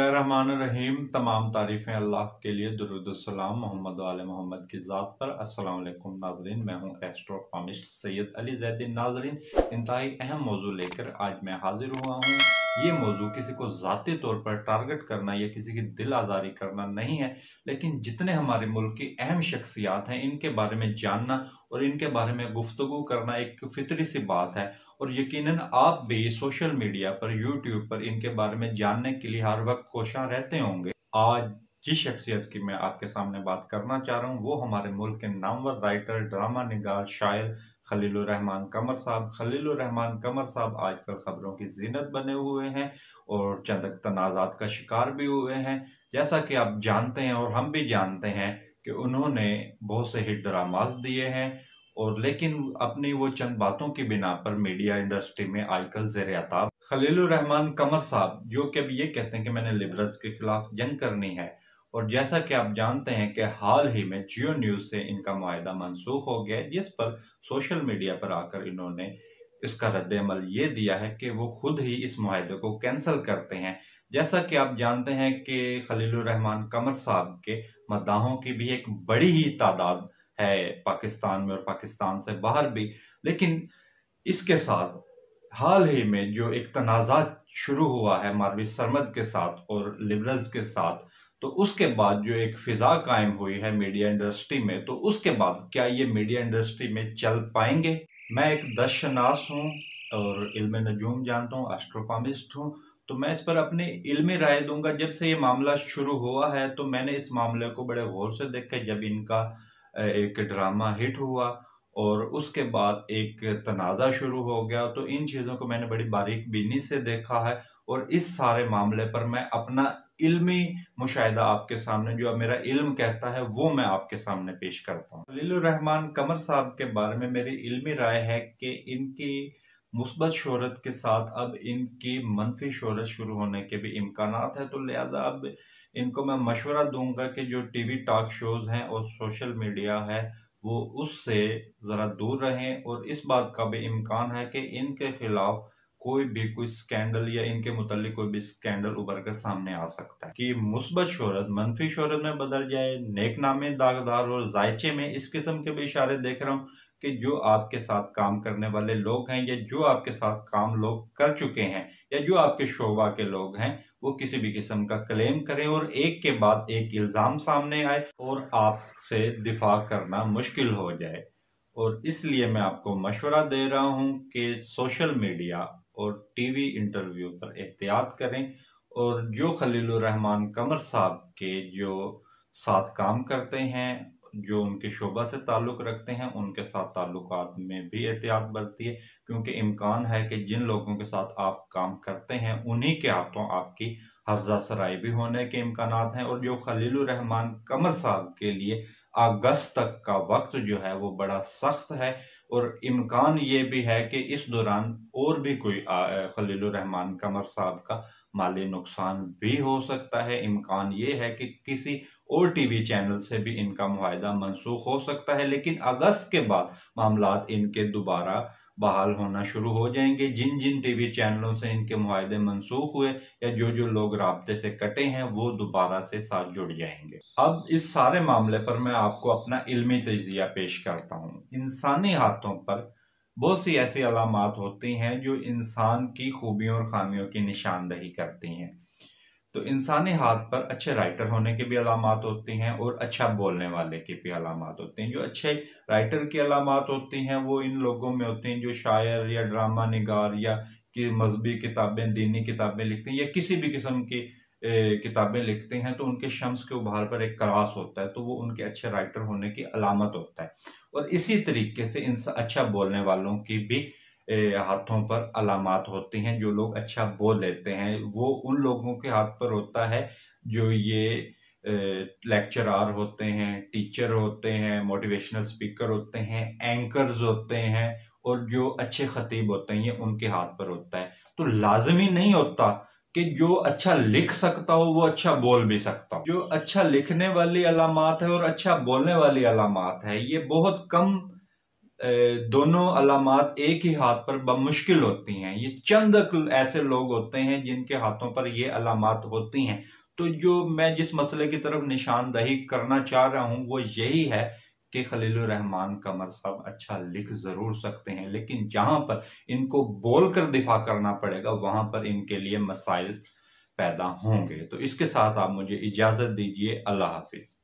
बिस्मिल्लाहिर्रहमानिर्रहीम। तमाम तारीफ़ें अल्लाह के लिए, दुरूद सलाम मोहम्मद वाले मोहम्मद की ज़ात पर। अस्सलाम वालेकुम नाज़रीन, मैं हूँ एस्ट्रोफार्मिस्ट सैयद अली ज़ैदी। नाज़रीन, इंतहाई अहम मौजू लेकर आज मैं हाजिर हुआ हूँ। ये मौजू किसी को ज़ाती तौर पर टारगेट करना या किसी की दिल आज़ारी करना नहीं है, लेकिन जितने हमारे मुल्क की अहम शख्सियात हैं इनके बारे में जानना और इनके बारे में गुफ्तगू करना एक फितरी सी बात है। और यकीनन आप भी सोशल मीडिया पर, यूट्यूब पर इनके बारे में जानने के लिए हर वक्त कोशां रहते होंगे। आज जिस शख्सियत की मैं आपके सामने बात करना चाह रहा हूँ वो हमारे मुल्क के नामवर राइटर, ड्रामा निगार, शायर खलीलुर रहमान कमर साहब। खलीलुर रहमान कमर साहब आजकल खबरों की जीनत बने हुए हैं और चंद तनाज़ात का शिकार भी हुए हैं। जैसा कि आप जानते हैं और हम भी जानते हैं कि उन्होंने बहुत से हिट ड्रामास दिए हैं, और लेकिन अपनी वो चंद बातों की बिना पर मीडिया इंडस्ट्री में आजकल ज़ेर-ए-ताब खलीलुर रहमान कमर साहब, जो कि अब ये कहते हैं कि मैंने लिबरल्स के खिलाफ जंग करनी है। और जैसा कि आप जानते हैं कि हाल ही में जियो न्यूज़ से इनका मुआहदा मनसूख हो गया है, जिस पर सोशल मीडिया पर आकर इन्होंने इसका रद्द-ए-अमल ये दिया है कि वो खुद ही इस मुआहदे को कैंसिल करते हैं। जैसा कि आप जानते हैं कि खलीलुर रहमान कमर साहब के मद्दाहों की भी एक बड़ी ही तादाद है पाकिस्तान में और पाकिस्तान से बाहर भी। लेकिन इसके साथ हाल ही में जो एक तनाज़ा शुरू हुआ है मारवी सरमद के साथ और लिबरल्स के साथ, तो उसके बाद जो एक फिजा कायम हुई है मीडिया इंडस्ट्री में, तो उसके बाद क्या ये मीडिया इंडस्ट्री में चल पाएंगे? मैं एक दशनास हूँ और इल्म नजूम जानता हूँ, एस्ट्रोफार्मिस्ट हूँ, तो मैं इस पर अपनी इल्मी राय दूंगा। जब से ये मामला शुरू हुआ है तो मैंने इस मामले को बड़े गौर से देखा। जब इनका एक ड्रामा हिट हुआ और उसके बाद एक तनाज़ा शुरू हो गया, तो इन चीज़ों को मैंने बड़ी बारीक बीनी से देखा है और इस सारे मामले पर मैं अपना इल्मी मुशाहिदा आपके सामने, जो मेरा इल्म कहता है, वो मैं आपके सामने पेश करता हूँ। खलीलुर रहमान कमर साहब के बारे में मेरी इल्मी राय है कि इनकी मुस्बत शोहरत के साथ अब इनकी मनफी शोहरत शुरू होने के भी इम्कानात है। तो लिहाजा अब इनको मैं मशवरा दूंगा कि जो टीवी टॉक शोज हैं और सोशल मीडिया है वो उससे ज़रा दूर रहें, और इस बात का भी इम्कान है कि इनके खिलाफ कोई स्कैंडल या इनके मुतालिक कोई भी स्कैंडल उभर कर सामने आ सकता है कि मुस्बत शोहरत मनफी शोहरत में बदल जाए, नेक नामे दागदार और जायचे में। इस किस्म के भी इशारे देख रहा हूँ कि जो आपके साथ काम करने वाले लोग हैं या जो आपके साथ काम लोग कर चुके हैं या जो आपके शोबा के लोग हैं, वो किसी भी किस्म का क्लेम करें और एक के बाद एक इल्ज़ाम सामने आए और आपसे दिफा करना मुश्किल हो जाए। और इसलिए मैं आपको मशवरा दे रहा हूँ कि सोशल मीडिया और टीवी इंटरव्यू पर एहतियात करें, और जो खलीलुर रहमान कमर साहब के जो साथ काम करते हैं, जो उनके शोबा से ताल्लुक़ रखते हैं, उनके साथ ताल्लुकात में भी एहतियात बरतिए, क्योंकि इम्कान है कि जिन लोगों के साथ आप काम करते हैं उन्हीं के हाथों आपकी हफ्ज़ा सराई भी होने के इम्कानात हैं। और जो खलीलुर रहमान कमर साहब के लिए अगस्त तक का वक्त जो है वो बड़ा सख्त है, और इम्कान ये भी है कि इस दौरान और भी कोई खलीलुर रहमान कमर साहब का माली नुकसान भी हो सकता है। इम्कान ये है कि किसी और टीवी चैनल से भी इनका मुआहदा मनसूख हो सकता है, लेकिन अगस्त के बाद मामलात इनके दोबारा बहाल होना शुरू हो जाएंगे। जिन जिन टीवी चैनलों से इनके मुआहदे मनसूख हुए या जो जो लोग राब्ते से कटे हैं वो दोबारा से साथ जुड़ जाएंगे। अब इस सारे मामले पर मैं आपको अपना इल्मी तजिया पेश करता हूँ। इंसानी हाथों पर बहुत सी ऐसी अलामात होती हैं जो इंसान की खूबियों और खामियों की निशानदही करती हैं। तो इंसानी हाथ पर अच्छे राइटर होने की भी अलामात होती हैं और अच्छा बोलने वाले की भी अलामात होती हैं। जो अच्छे राइटर की अलामात होती हैं वो इन लोगों में होती हैं जो शायर या ड्रामा निगार या कि मजहबी किताबें, दीनी किताबें लिखते हैं या किसी भी किस्म की किताबें लिखते हैं, तो उनके शम्स के उभार पर एक क्रास होता है, तो वो उनके अच्छे राइटर होने की अलामत होता है। और इसी तरीके से इन अच्छा बोलने वालों की भी हाथों पर अलामात होती हैं। जो लोग अच्छा बोल लेते हैं वो उन लोगों के हाथ पर होता है जो ये लेक्चरार होते हैं, टीचर होते हैं, मोटिवेशनल स्पीकर होते हैं, एंकर्स होते हैं, और जो अच्छे खतीब होते हैं ये उनके हाथ पर होता है। तो लाजमी नहीं होता कि जो अच्छा लिख सकता हो वो अच्छा बोल भी सकता हो। जो अच्छा लिखने वाली अलामात है और अच्छा बोलने वाली अलामात है, ये बहुत कम दोनों अलामात एक ही हाथ पर बमुश्किल होती हैं। ये चंद ऐसे लोग होते हैं जिनके हाथों पर ये अलामात होती हैं। तो जो मैं जिस मसले की तरफ निशानदही करना चाह रहा हूं वो यही है कि खलीलुर रहमान कमर साहब अच्छा लिख जरूर सकते हैं, लेकिन जहां पर इनको बोलकर दिफा करना पड़ेगा वहां पर इनके लिए मसाइल पैदा होंगे। तो इसके साथ आप मुझे इजाजत दीजिए। अल्लाह हाफिज।